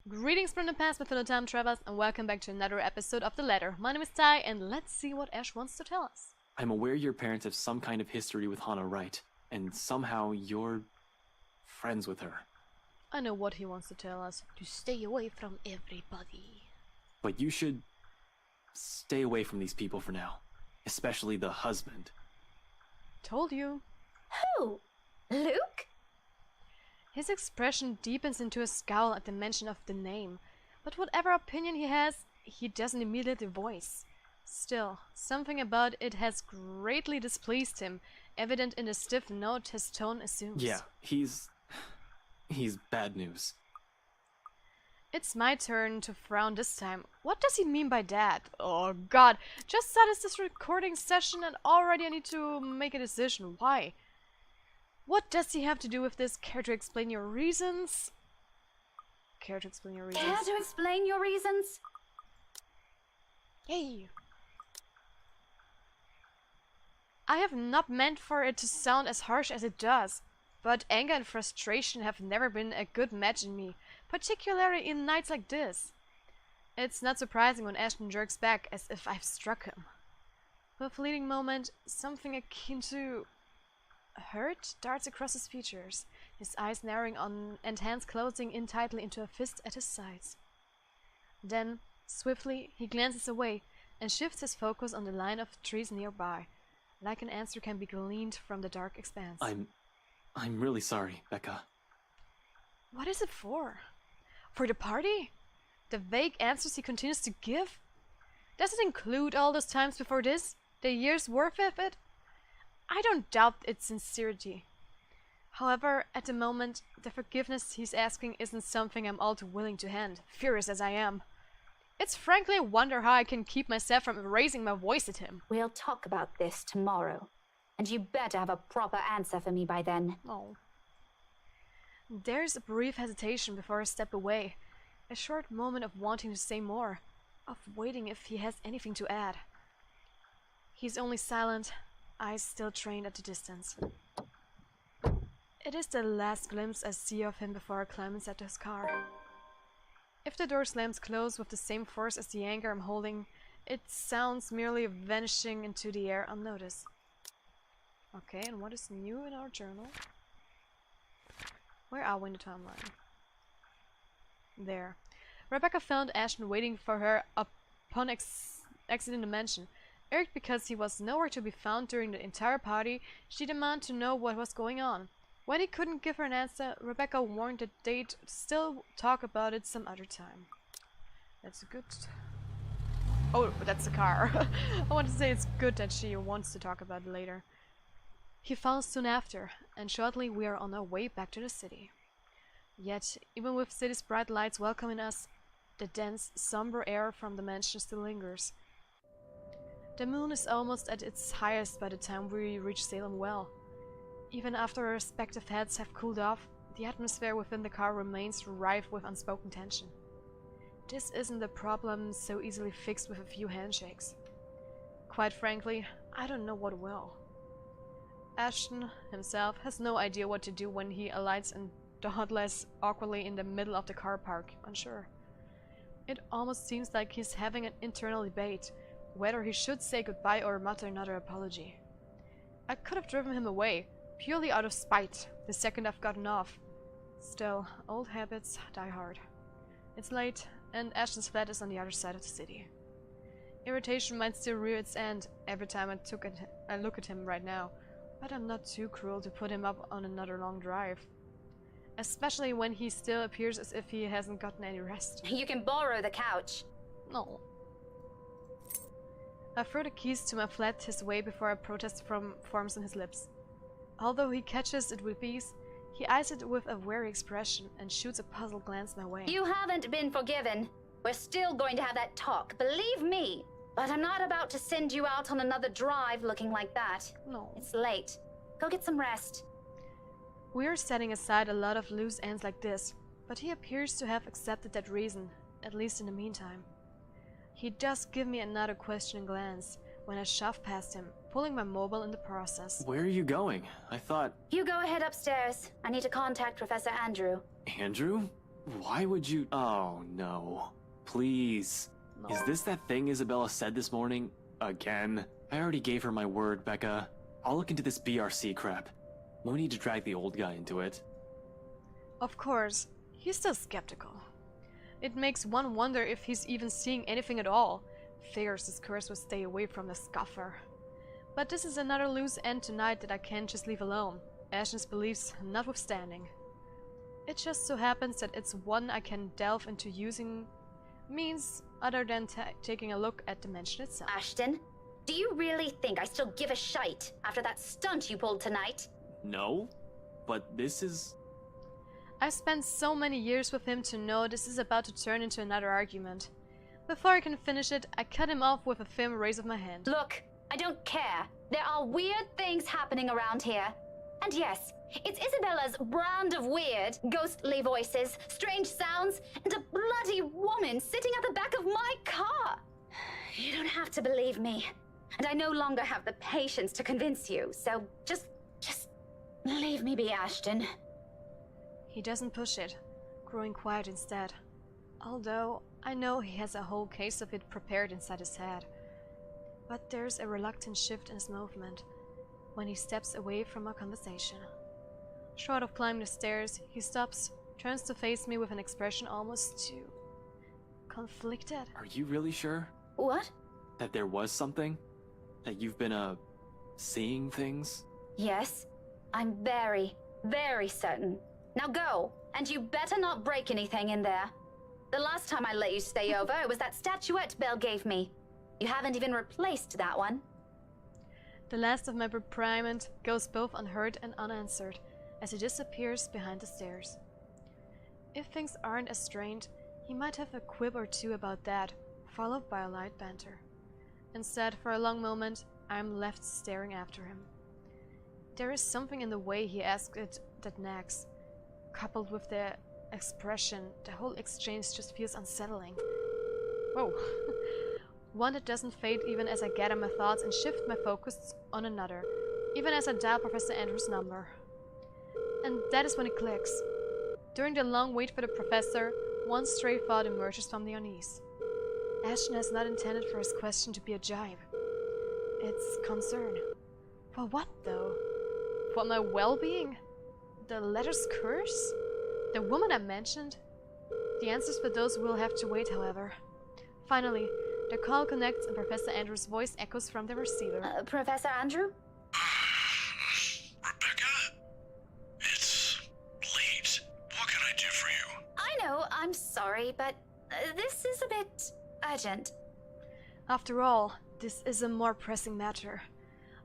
Greetings from the past, my fellow time travelers, and welcome back to another episode of The Ladder. My name is Ty, and let's see what Ash wants to tell us. I'm aware your parents have some kind of history with Hana Wright, and somehow you're friends with her. I know what he wants to tell us. To stay away from everybody. But you should stay away from these people for now, especially the husband. Told you. Who? Luke? His expression deepens into a scowl at the mention of the name, but whatever opinion he has, he doesn't immediately voice. Still, something about it has greatly displeased him, evident in the stiff note his tone assumes. Yeah, he's bad news. It's my turn to frown this time. What does he mean by that? Oh god, just started this recording session and already I need to make a decision. Why? What does he have to do with this? Care to explain your reasons? Care to explain your reasons? Care to explain your reasons? Hey! I have not meant for it to sound as harsh as it does, but anger and frustration have never been a good match in me, particularly in nights like this. It's not surprising when Ashton jerks back as if I've struck him. For a fleeting moment, something akin to hurt darts across his features, his eyes narrowing on and hands closing in tightly into a fist at his sides. Then, swiftly, he glances away and shifts his focus on the line of trees nearby, like an answer can be gleaned from the dark expanse. I'm really sorry, Becca. What is it for? For the party? The vague answers he continues to give? Does it include all those times before this? The year's worth of it? I don't doubt its sincerity. However, at the moment, the forgiveness he's asking isn't something I'm all too willing to hand, furious as I am. It's frankly a wonder how I can keep myself from raising my voice at him. We'll talk about this tomorrow. And you better have a proper answer for me by then. Oh. There's a brief hesitation before I step away. A short moment of wanting to say more, of waiting if he has anything to add. He's only silent, eyes still trained at a distance. It is the last glimpse I see of him before I climb inside his car. If the door slams closed with the same force as the anger I'm holding, it sounds merely vanishing into the air unnoticed. Okay, and what is new in our journal? Where are we in the timeline? There. Rebecca found Ashton waiting for her upon exiting the mansion. Irked because he was nowhere to be found during the entire party, she demanded to know what was going on. When he couldn't give her an answer, Rebecca warned that they'd still talk about it some other time. That's a good... Oh, that's the car. I want to say it's good that she wants to talk about it later. He follows soon after, and shortly we are on our way back to the city. Yet, even with city's bright lights welcoming us, the dense, somber air from the mansion still lingers. The moon is almost at its highest by the time we reach Salem Well. Even after our respective heads have cooled off, the atmosphere within the car remains rife with unspoken tension. This isn't a problem so easily fixed with a few handshakes. Quite frankly, I don't know what will. Ashton himself has no idea what to do when he alights and dawdles awkwardly in the middle of the car park, unsure. It almost seems like he's having an internal debate, whether he should say goodbye or mutter another apology. I could have driven him away, purely out of spite, the second I've gotten off. Still, old habits die hard. It's late, and Ashton's flat is on the other side of the city. Irritation might still rear its end every time I look at him right now, but I'm not too cruel to put him up on another long drive. Especially when he still appears as if he hasn't gotten any rest. You can borrow the couch. No. I throw the keys to my flat his way before a protest forms on his lips. Although he catches it with ease, he eyes it with a wary expression and shoots a puzzled glance my way. You haven't been forgiven. We're still going to have that talk, believe me. But I'm not about to send you out on another drive looking like that. No. It's late. Go get some rest. We're setting aside a lot of loose ends like this, but he appears to have accepted that reason, at least in the meantime. He does give me another questioning glance when I shove past him, pulling my mobile in the process. Where are you going? I thought... You go ahead upstairs. I need to contact Professor Andrew. Andrew? Why would you? Oh, no. Please. No. Is this that thing Isabella said this morning? Again? I already gave her my word, Becca. I'll look into this BRC crap. No need to drag the old guy into it. Of course, he's still skeptical. It makes one wonder if he's even seeing anything at all. Figures his curse would stay away from the scuffer. But this is another loose end tonight that I can't just leave alone, Ashton's beliefs notwithstanding. It just so happens that it's one I can delve into using means other than taking a look at the mansion itself. Ashton, do you really think I still give a shite after that stunt you pulled tonight? No? But this is... I've spent so many years with him to know this is about to turn into another argument. Before I can finish it, I cut him off with a firm raise of my hand. Look, I don't care. There are weird things happening around here. And yes, it's Isabella's brand of weird. Ghostly voices, strange sounds, and a bloody woman sitting at the back of my car. You don't have to believe me. And I no longer have the patience to convince you, so just leave me be, Ashton. He doesn't push it, growing quiet instead. Although, I know he has a whole case of it prepared inside his head. But there's a reluctant shift in his movement when he steps away from our conversation. Short of climbing the stairs, he stops, turns to face me with an expression almost too conflicted. Are you really sure? What? That there was something? That you've been, seeing things? Yes, I'm very, very certain. Now go, and you better not break anything in there. The last time I let you stay over, it was that statuette Belle gave me. You haven't even replaced that one. The last of my reprimand goes both unheard and unanswered as he disappears behind the stairs. If things aren't as strained, he might have a quip or two about that, followed by a light banter. Instead, for a long moment, I'm left staring after him. There is something in the way he asks it that nags. Coupled with the expression, the whole exchange just feels unsettling. Whoa. One that doesn't fade even as I gather my thoughts and shift my focus on another, even as I dial Professor Andrews' number. And that is when it clicks. During the long wait for the professor, one stray thought emerges from the unease. Ashton has not intended for his question to be a jibe. It's concern. For what, though? For my well-being? The letter's curse? The woman I mentioned? The answers for those will have to wait, however. Finally, the call connects and Professor Andrews' voice echoes from the receiver. Professor Andrew? Rebecca? It's late. What can I do for you? I know, I'm sorry, but this is a bit urgent. After all, this is a more pressing matter.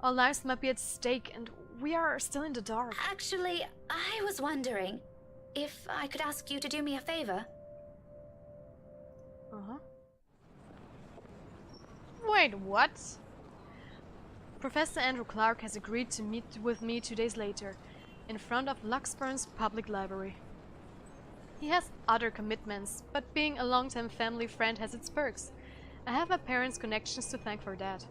Our lives might be at stake and we are still in the dark. Actually, I was wondering if I could ask you to do me a favor. Uh-huh. Wait, what? Professor Andrew Clark has agreed to meet with me 2 days later, in front of Luxburn's public library. He has other commitments, but being a long-time family friend has its perks. I have my parents' connections to thank for that.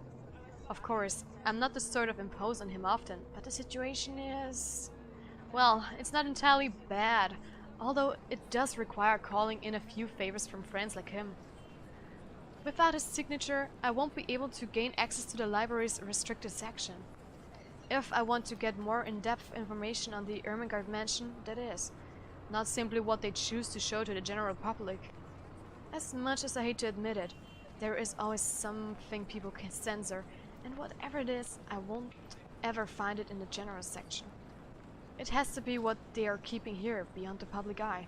Of course, I'm not the sort of impose on him often, but the situation is... well, it's not entirely bad, although it does require calling in a few favors from friends like him. Without his signature, I won't be able to gain access to the library's restricted section. If I want to get more in-depth information on the Ermengarde mansion, that is. Not simply what they choose to show to the general public. As much as I hate to admit it, there is always something people can censor, and whatever it is, I won't ever find it in the general section. It has to be what they are keeping here, beyond the public eye.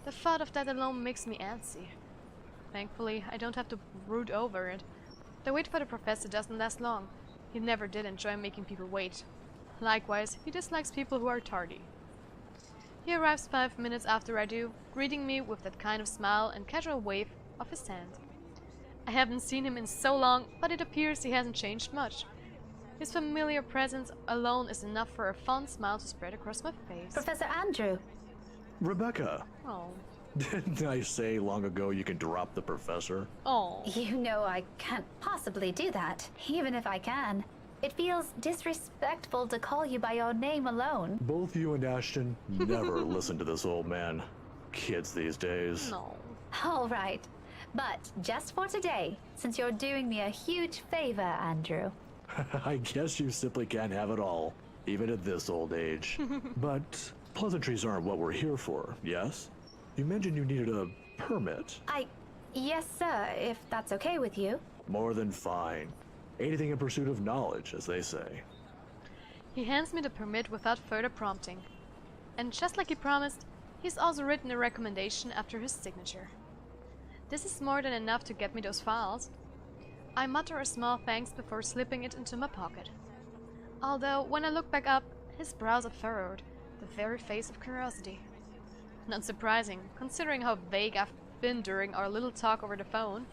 The thought of that alone makes me antsy. Thankfully, I don't have to brood over it. The wait for the professor doesn't last long. He never did enjoy making people wait. Likewise, he dislikes people who are tardy. He arrives 5 minutes after I do, greeting me with that kind of smile and casual wave of his hand. I haven't seen him in so long, but it appears he hasn't changed much. His familiar presence alone is enough for a fond smile to spread across my face. Professor Andrew. Rebecca, Oh. didn't I say long ago you can drop the professor? Oh. You know I can't possibly do that, even if I can. It feels disrespectful to call you by your name alone. Both you and Ashton never listen to this old man. Kids these days. No. All right. But just for today, since you're doing me a huge favor, Andrew. I guess you simply can't have it all, even at this old age. But pleasantries aren't what we're here for, yes? You mentioned you needed a permit. Yes, sir, if that's okay with you. More than fine. Anything in pursuit of knowledge, as they say. He hands me the permit without further prompting. And just like he promised, he's also written a recommendation after his signature. This is more than enough to get me those files. I mutter a small thanks before slipping it into my pocket. Although, when I look back up, his brows are furrowed, the very face of curiosity. Not surprising, considering how vague I've been during our little talk over the phone.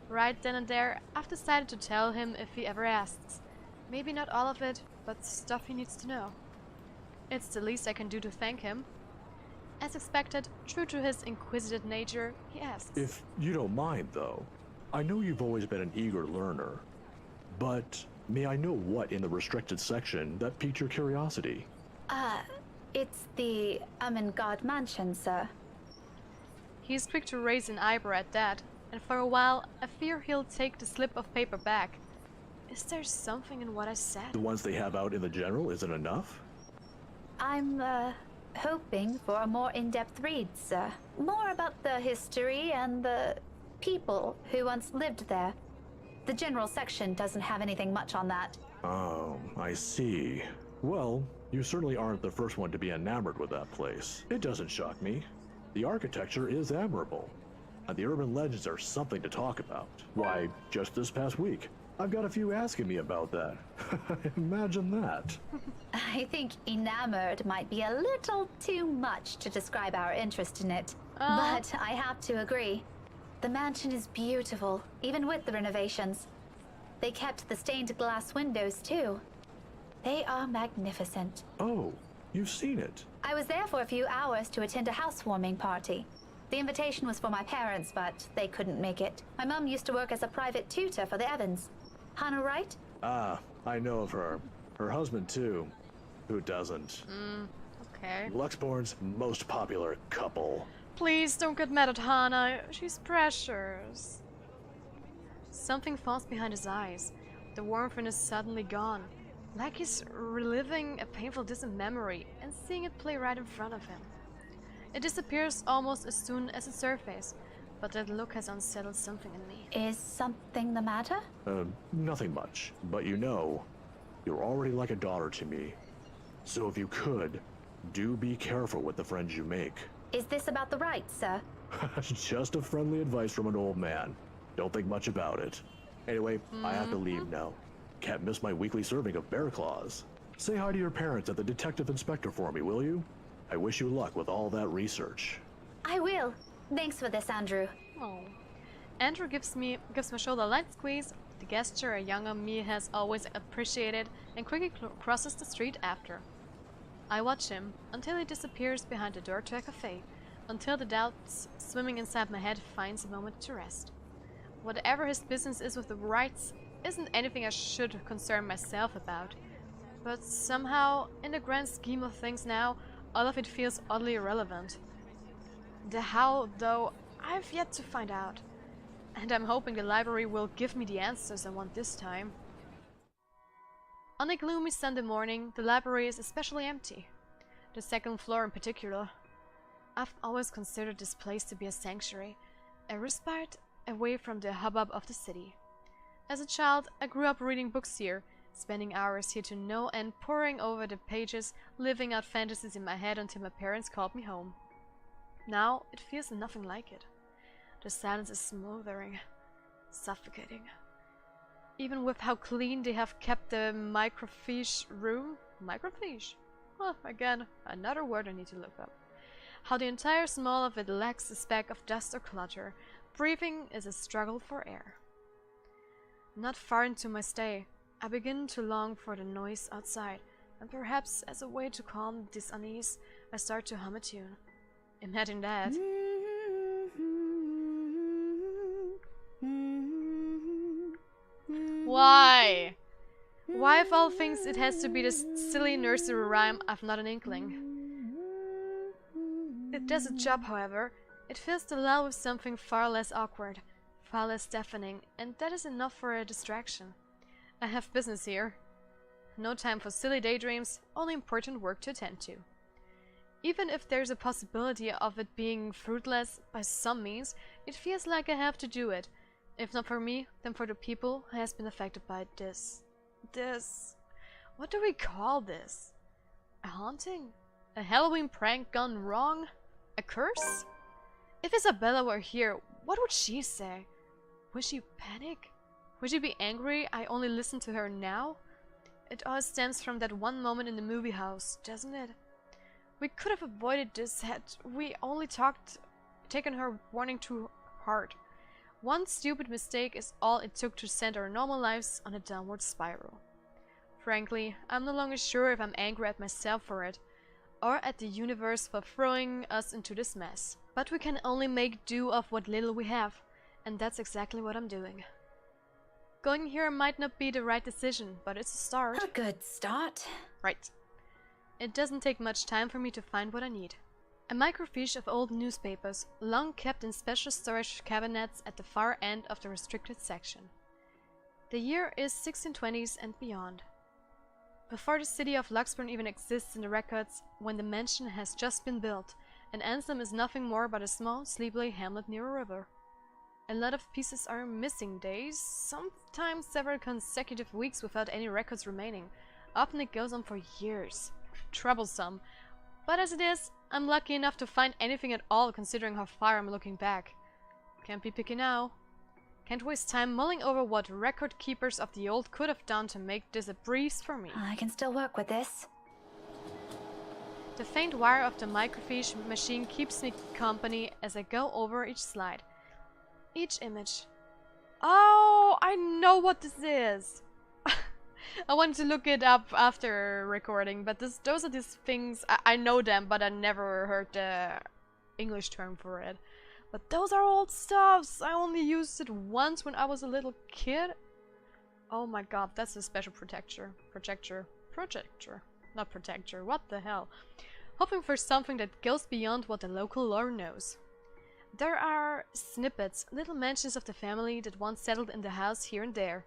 Right then and there, I've decided to tell him if he ever asks. Maybe not all of it, but stuff he needs to know. It's the least I can do to thank him. As expected, true to his inquisitive nature, he asks. If you don't mind, though, I know you've always been an eager learner, but may I know what in the restricted section that piqued your curiosity? It's the God mansion, sir. He's quick to raise an eyebrow at that, and for a while, I fear he'll take the slip of paper back. Is there something in what I said? The ones they have out in the general isn't enough? I'm, hoping for a more in-depth read, sir. More about the history and the people who once lived there. The general section doesn't have anything much on that. Oh, I see. Well, you certainly aren't the first one to be enamored with that place. It doesn't shock me. The architecture is admirable, and the urban legends are something to talk about. Why, just this past week, I've got a few asking me about that. Imagine that. I think enamored might be a little too much to describe our interest in it. But I have to agree. The mansion is beautiful, even with the renovations. They kept the stained glass windows, too. They are magnificent. Oh, you've seen it. I was there for a few hours to attend a housewarming party. The invitation was for my parents, but they couldn't make it. My mum used to work as a private tutor for the Evans. Hannah Wright? Ah, I know of her. Her husband, too. Who doesn't? Okay. Luxborn's most popular couple. Please don't get mad at Hannah. She's precious. Something falls behind his eyes. The warmth is suddenly gone. Like he's reliving a painful distant memory and seeing it play right in front of him. It disappears almost as soon as it surfaces, but that look has unsettled something in me. Is something the matter? Nothing much. But you know, you're already like a daughter to me. So if you could, do be careful with the friends you make. Is this about the Wrights, sir? Just a friendly advice from an old man. Don't think much about it. Anyway, I have to leave now. Can't miss my weekly serving of bear claws. Say hi to your parents at the detective inspector for me, will you? I wish you luck with all that research. I will. Thanks for this, Andrew. Oh. Andrew gives my shoulder a light squeeze, the gesture a younger me has always appreciated, and quickly crosses the street after. I watch him until he disappears behind the door to a cafe, until the doubts swimming inside my head finds a moment to rest. Whatever his business is with the Wrights isn't anything I should concern myself about, but somehow, in the grand scheme of things now, all of it feels oddly irrelevant. The how, though, I've yet to find out, and I'm hoping the library will give me the answers I want this time. On a gloomy Sunday morning, the library is especially empty. The second floor in particular. I've always considered this place to be a sanctuary, a respite away from the hubbub of the city. As a child, I grew up reading books here, spending hours here to no end, poring over the pages, living out fantasies in my head until my parents called me home. Now, it feels nothing like it. The silence is smothering, suffocating. Even with how clean they have kept the microfiche room. Microfiche? Well, again, another word I need to look up. How the entire small of it lacks a speck of dust or clutter. Breathing is a struggle for air. Not far into my stay, I begin to long for the noise outside, and perhaps as a way to calm this unease, I start to hum a tune. Imagine that. Why? Why of all things it has to be this silly nursery rhyme? I've not an inkling. It it does its job, however, it fills the lull with something far less awkward, far less deafening, and that is enough for a distraction. I have business here. No time for silly daydreams, only important work to attend to. Even if there's a possibility of it being fruitless by some means, it feels like I have to do it. If not for me, then for the people who has been affected by this. What do we call this? A haunting? A Halloween prank gone wrong? A curse? If Isabella were here, what would she say? Would she panic? Would she be angry I only listen to her now? It all stems from that one moment in the movie house, doesn't it? We could have avoided this had we only taken her warning to heart. One stupid mistake is all it took to send our normal lives on a downward spiral. Frankly, I'm no longer sure if I'm angry at myself for it, or at the universe for throwing us into this mess. But we can only make do of what little we have, and that's exactly what I'm doing. Going here might not be the right decision, but it's a start. A good start. Right. It doesn't take much time for me to find what I need. A microfiche of old newspapers, long kept in special storage cabinets at the far end of the restricted section. The year is 1620s and beyond. Before the city of Luxburn even exists in the records, when the mansion has just been built, and Ansem is nothing more but a small, sleepy hamlet near a river. A lot of pieces are missing days, sometimes several consecutive weeks without any records remaining. Often it goes on for years. Troublesome. But as it is, I'm lucky enough to find anything at all considering how far I'm looking back. Can't be picky now. Can't waste time mulling over what record keepers of the old could have done to make this a breeze for me. I can still work with this. The faint wire of the microfiche machine keeps me company as I go over each slide. Each image. Oh, I know what this is! I wanted to look it up after recording, but those are these things, I know them, but I never heard the English term for it. But those are old stuffs! I only used it once when I was a little kid. Oh my god, that's a special projector. Not protector, what the hell. Hoping for something that goes beyond what the local lore knows. There are snippets, little mentions of the family that once settled in the house here and there.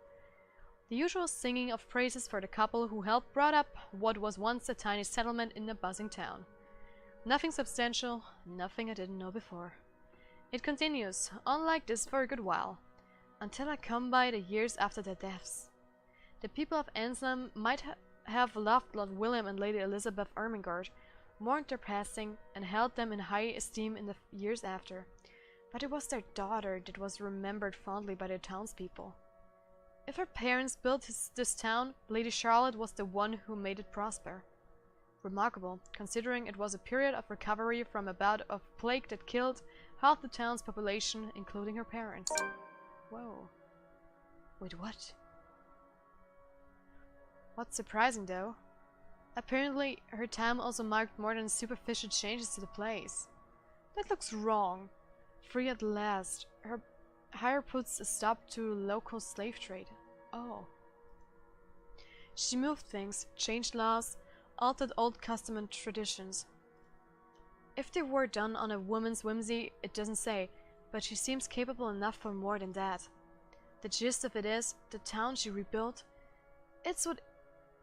The usual singing of praises for the couple who helped brought up what was once a tiny settlement in a buzzing town. Nothing substantial, nothing I didn't know before. It continues, on like this for a good while, until I come by the years after their deaths. The people of Ansem might have loved Lord William and Lady Elizabeth Ermengarde, mourned their passing, and held them in high esteem in the years after. But it was their daughter that was remembered fondly by the townspeople. If her parents built this town, Lady Charlotte was the one who made it prosper. Remarkable, considering it was a period of recovery from a bout of plague that killed half the town's population, including her parents. Whoa. Wait, what? What's surprising, though? Apparently, her time also marked more than superficial changes to the place. That looks wrong. Free at last, her hire puts a stop to local slave trade. Oh. She moved things, changed laws, altered old custom and traditions. If they were done on a woman's whimsy, it doesn't say, but she seems capable enough for more than that. The gist of it is, the town she rebuilt, it's what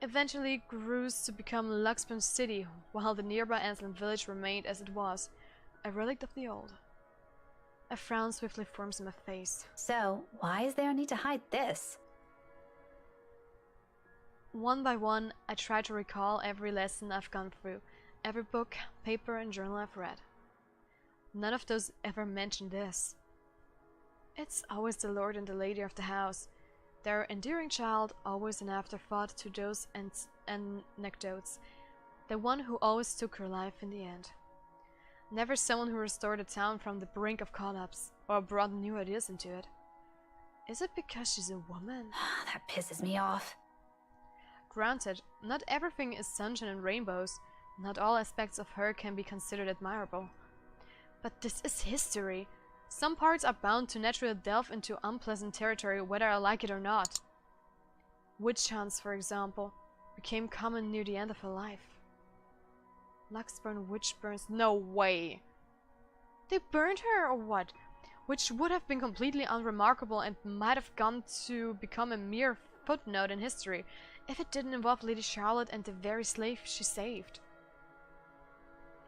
eventually grew to become Luxburn City, while the nearby Ansland village remained as it was, a relic of the old. A frown swiftly forms in my face. So, why is there a need to hide this? One by one, I try to recall every lesson I've gone through, every book, paper, and journal I've read. None of those ever mention this. It's always the lord and the lady of the house, their endearing child, always an afterthought to those anecdotes, the one who always took her life in the end. Never someone who restored a town from the brink of collapse, or brought new ideas into it. Is it because she's a woman? That pisses me off. Granted, not everything is sunshine and rainbows, not all aspects of her can be considered admirable. But this is history. Some parts are bound to naturally delve into unpleasant territory whether I like it or not. Witch hunts, for example, became common near the end of her life. Luxburn witch burns? No way! They burned her or what? Which would have been completely unremarkable and might have gone to become a mere footnote in history if it didn't involve Lady Charlotte and the very slave she saved.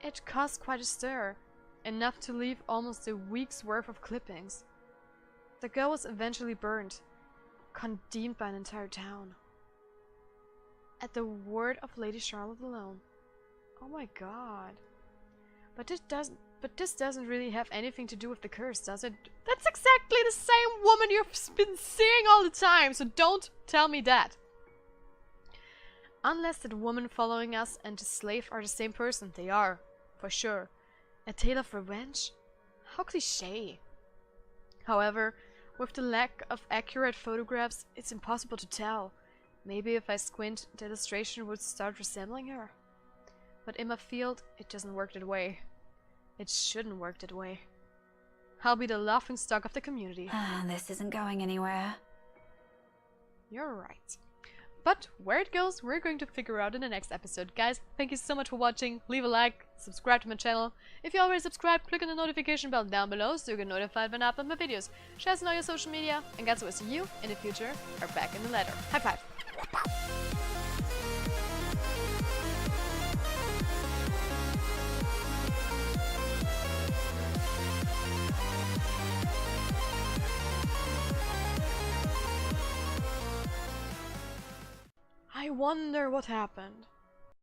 It caused quite a stir, enough to leave almost a week's worth of clippings. The girl was eventually burned, condemned by an entire town. At the word of Lady Charlotte alone. Oh my god. But this doesn't really have anything to do with the curse, does it? That's exactly the same woman you've been seeing all the time, so don't tell me that. Unless that woman following us and the slave are the same person, they are, for sure. A tale of revenge? How cliché. However, with the lack of accurate photographs, it's impossible to tell. Maybe if I squint, the illustration would start resembling her. But in my field, it doesn't work that way. It shouldn't work that way. I'll be the laughingstock of the community. This isn't going anywhere. You're right. But where it goes, we're going to figure out in the next episode. Guys, thank you so much for watching. Leave a like, subscribe to my channel. If you already subscribed, click on the notification bell down below so you get notified when I upload my videos. Share us on all your social media, and guys, we'll see you in the future or back in the ladder. High five! I wonder what happened.